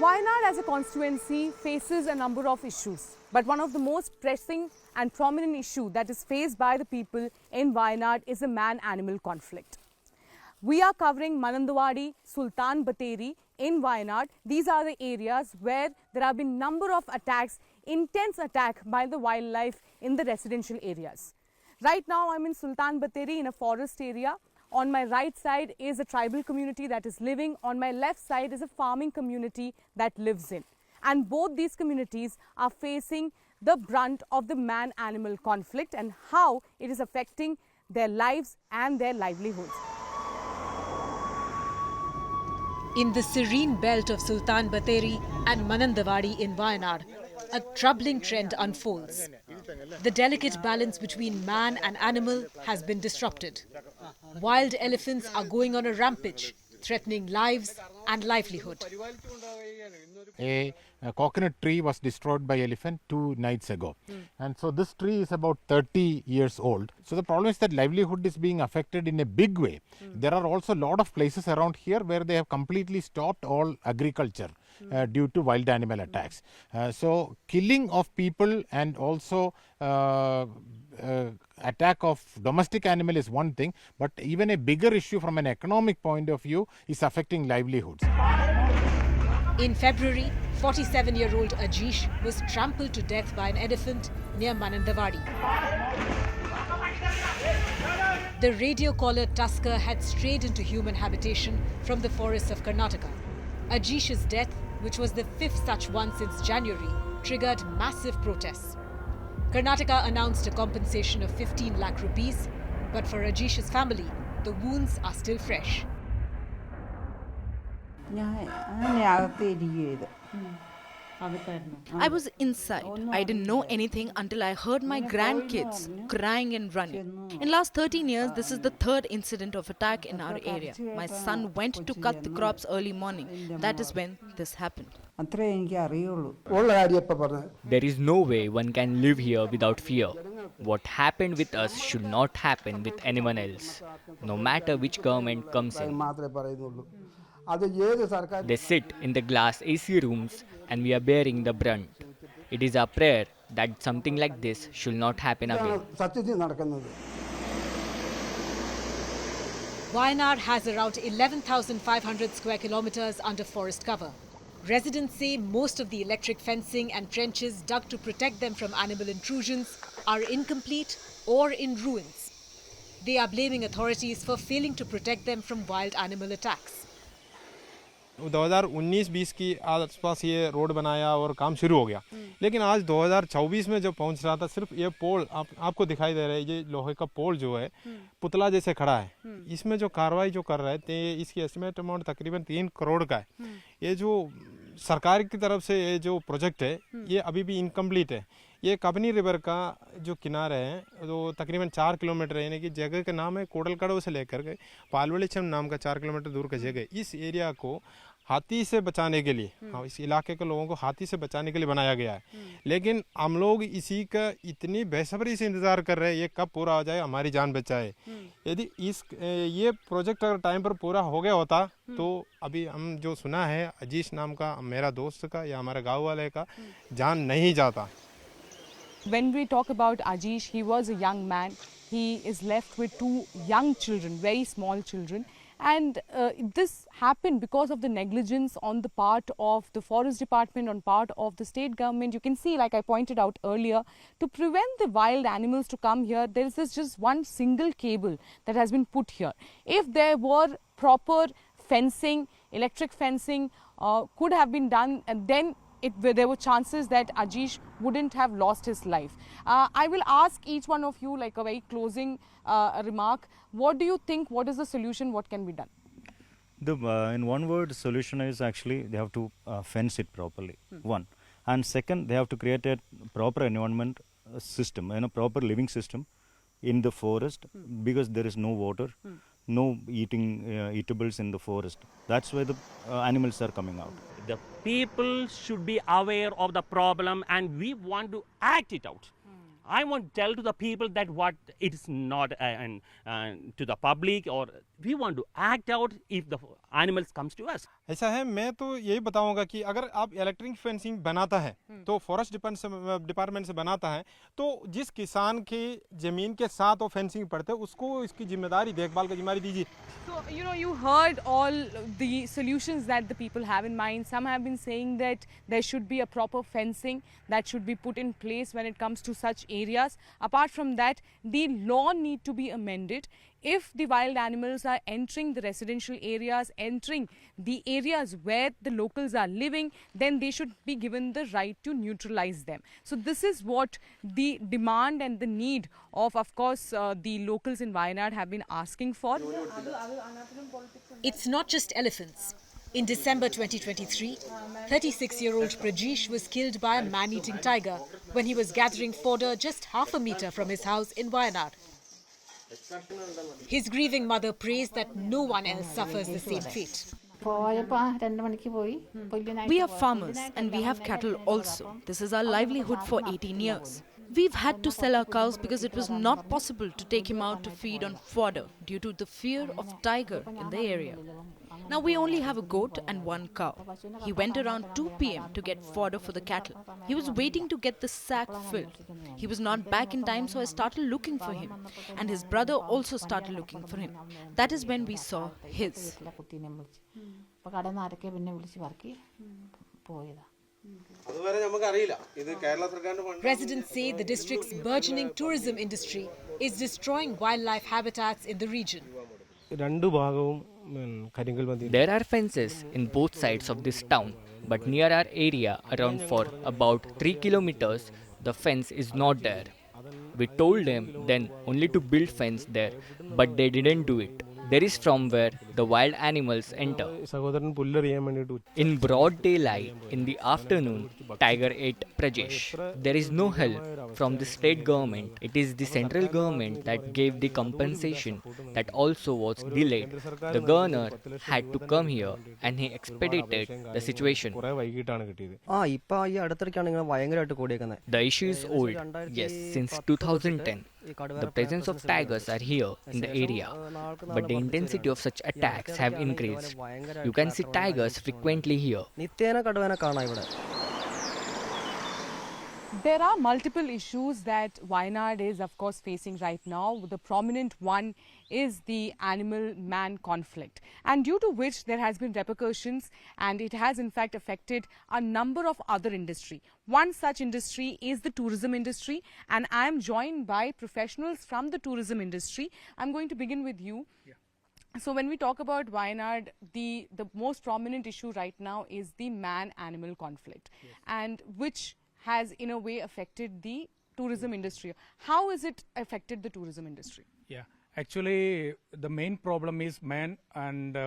Wayanad as a constituency faces a number of issues, but one of the most pressing and prominent issue that is faced by the people in Wayanad is a man-animal conflict. We are covering Manandawadi, Sultan Bateri in Wayanad. These are the areas where there have been number of attacks, intense attack by the wildlife in the residential areas. Right now I'm in Sultan Bateri in a forest area. On my right side is a tribal community that is living. On my left side is a farming community that lives in. And both these communities are facing the brunt of the man-animal conflict and how it is affecting their lives and their livelihoods. In the serene belt of Sultan Bateri and Manandawadi in Wayanad, a troubling trend unfolds. The delicate balance between man and animal has been disrupted. Wild elephants are going on a rampage, threatening lives and livelihood. A coconut tree was destroyed by elephant 2 nights ago. And so this tree is about 30 years old. So the problem is that livelihood is being affected in a big way. There are also a lot of places around here where they have completely stopped all agriculture due to wild animal attacks. So killing of people and also attack of domestic animal is one thing, but even a bigger issue from an economic point of view is affecting livelihoods. In February, 47-year-old Ajish was trampled to death by an elephant near Manandawadi. The radio collar tusker had strayed into human habitation from the forests of Karnataka. Ajish's death, which was the fifth such one since January, triggered massive protests. Karnataka announced a compensation of 15 lakh rupees, but for Ajish's family, the wounds are still fresh. I was inside. I didn't know anything until I heard my grandkids crying and running. In last 13 years, this is the third incident of attack in our area. My son went to cut the crops early morning. That is when this happened. There is no way one can live here without fear. What happened with us should not happen with anyone else, no matter which government comes in. They sit in the glass AC rooms and we are bearing the brunt. It is our prayer that something like this should not happen again. Wayanad has around 11,500 square kilometers under forest cover. Residents say most of the electric fencing and trenches dug to protect them from animal intrusions are incomplete or in ruins. They are blaming authorities for failing to protect them from wild animal attacks. 2019-20 की आसपास ये road बनाया और काम शुरू हो गया, लेकिन आज 2024 में जो पहुंच रहा था, सिर्फ ये पोल आपको दिखाई दे रहा है, ये लोहे का पोल जो है पुतला जैसे खड़ा है, इसमें जो कार्रवाई जो कर रहे थे, इसकी एस्टिमेट अमाउंट तकरीबन 3 करोड़ का है। ये जो सरकार की तरफ से ये जो प्रोजेक्ट है, ये अभी भी इनकम्प्लीट है। ये कबनी रिवर का जो किनारे है, तो तकरीबन 4 किलोमीटर है, यानी कि जगह का नाम है कोडलकड़ो से लेकर के पालवलीचम नाम का 4 किलोमीटर दूर का जगह। इस एरिया को हाथी से बचाने के लिए, इस इलाके के लोगों को हाथी से बचाने के लिए बनाया गया है, लेकिन हम लोग इसी का इतनी बेसब्री से इंतज़ार कर रहे हैं, ये कब पूरा हो जाए, हमारी जान बचाए। यदि ये प्रोजेक्ट अगर टाइम पर पूरा हो गया होता तो अभी हम जो सुना है अजीश नाम का मेरा दोस्त का या हमारे गाँव वाले का जान नहीं जाता। When we talk about Ajish, he was a young man. He is left with 2 young children, very small children. And this happened because of the negligence on the part of the forest department, on part of the state government. You can see, like I pointed out earlier, to prevent the wild animals to come here, there is just one single cable that has been put here. If there were proper fencing, electric fencing could have been done, and then there were chances that Ajish wouldn't have lost his life. I will ask each one of you like a very closing remark. What do you think? What is the solution? What can be done? In one word, solution is actually they have to fence it properly. One. And second, they have to create a proper environment system, proper living system in the forest, because there is no water, no eatables in the forest. That's why the animals are coming out. The people should be aware of the problem and we want to act it out. I want to tell to the people that what it is not to the public, or we want to act out if the animals comes to us. ऐसा है, मैं तो यही बताऊंगा कि अगर आप electric fencing बनाता है तो फॉरेस्ट डिपार्टमेंट से बनाता है, तो जिस किसान की जमीन के साथ वो फेंसिंग पड़ते है उसको इसकी जिम्मेदारी, देखभाल की जिम्मेदारी दीजिए. So, you heard all the solutions that the people have in mind. Some have been saying that there should be a proper fencing that should be put in place when it comes to such areas. Apart from that, the law need to be amended. If the wild animals are entering the residential areas, entering the areas where the locals are living, then they should be given the right to neutralize them. So this is what the demand and the need of course, the locals in Wayanad have been asking for. It's not just elephants. In December 2023, 36-year-old Prajesh was killed by a man-eating tiger when he was gathering fodder just half a meter from his house in Wayanad. His grieving mother prays that no one else suffers the same fate. We are farmers and we have cattle also. This is our livelihood for 18 years. We've had to sell our cows because it was not possible to take him out to feed on fodder due to the fear of tiger in the area. Now we only have a goat and one cow. He went around 2 p.m. to get fodder for the cattle. He was waiting to get the sack filled. He was not back in time, so I started looking for him. And his brother also started looking for him. That is when we saw his. Residents say the district's burgeoning tourism industry is destroying wildlife habitats in the region. There are fences in both sides of this town, but near our area, around for about 3 kilometers, the fence is not there. We told them then only to build fence there, but they didn't do it. There is from where the wild animals enter. In broad daylight, in the afternoon, tiger ate Prajesh. There is no help from the state government. It is the central government that gave the compensation that also was delayed. The governor had to come here and he expedited the situation. The issue is old, yes, since 2010. The presence of tigers are here in the area, but the intensity of such attacks have increased. You can see tigers frequently here. There are multiple issues that Wayanad is of course facing right now. The prominent one is the animal-man conflict, and due to which there has been repercussions, and it has in fact affected a number of other industry. One such industry is the tourism industry, and I am joined by professionals from the tourism industry. I'm going to begin with you. Yeah. So when we talk about Wayanad, the most prominent issue right now is the man-animal conflict, yes, and which has in a way affected the tourism industry. How has it affected the tourism industry? Yeah, actually the main problem is man and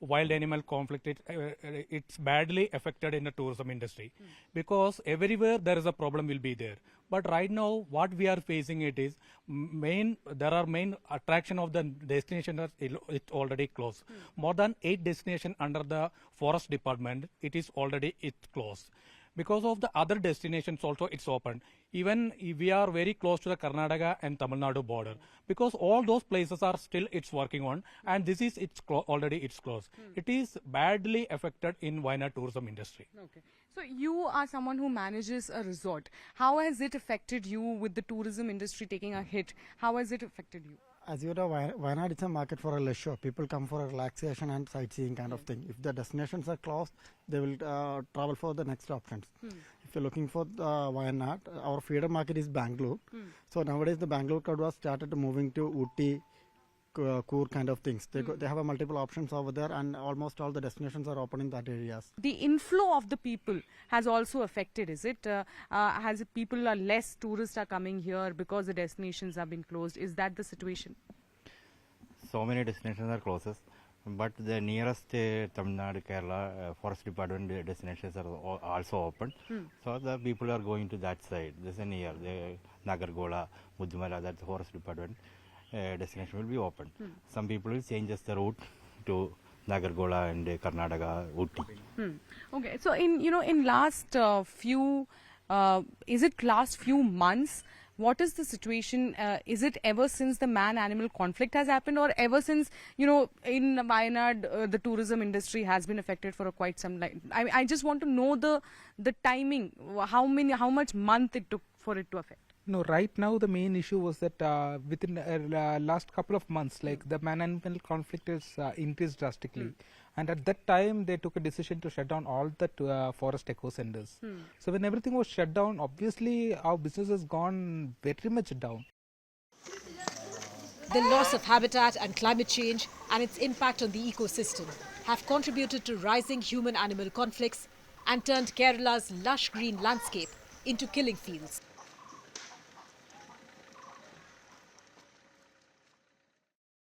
wild animal conflict. It's badly affected in the tourism industry, because everywhere there is a problem will be there. But right now what we are facing it is there are main attraction of the destination it's already closed. More than 8 destinations under the forest department, it is already closed. Because of the other destinations also it's open. Even we are very close to the Karnataka and Tamil Nadu border, because all those places are still it's working on, and this is already it's closed. It is badly affected in Wayanad tourism industry. Okay. So you are someone who manages a resort. How has it affected you with the tourism industry taking a hit? How has it affected you? As you know, Wayanad is a market for a leisure. People come for a relaxation and sightseeing kind of thing. If the destinations are closed, they will travel for the next options. If you're looking for Wayanad, our feeder market is Bangalore. So nowadays the Bangalore crowd was started moving to Ooty, Coorg kind of things. They have a multiple options over there, and almost all the destinations are open in that areas. The inflow of the people has also affected, is it? Has people are less tourists are coming here because the destinations have been closed? Is that the situation? So many destinations are closed, but the nearest Tamil Nadu, Kerala forest department destinations are also open. So the people are going to that side. This is near the Nagargola, Mudumala, that's the forest department. Destination will be open. Some people will change the route to Nagargola and Karnataka, Ooty. Okay, so in last few months what is the situation? Is it ever since the man-animal conflict has happened, or ever since, you know, in Wayanad, the tourism industry has been affected for quite some time? I just want to know the timing, how much month it took for it to affect. No, right now the main issue was that within last couple of months, like the man-animal conflict is increased drastically. And at that time, they took a decision to shut down all the forest eco centers. So when everything was shut down, obviously our business has gone very much down. The loss of habitat and climate change and its impact on the ecosystem have contributed to rising human-animal conflicts and turned Kerala's lush green landscape into killing fields.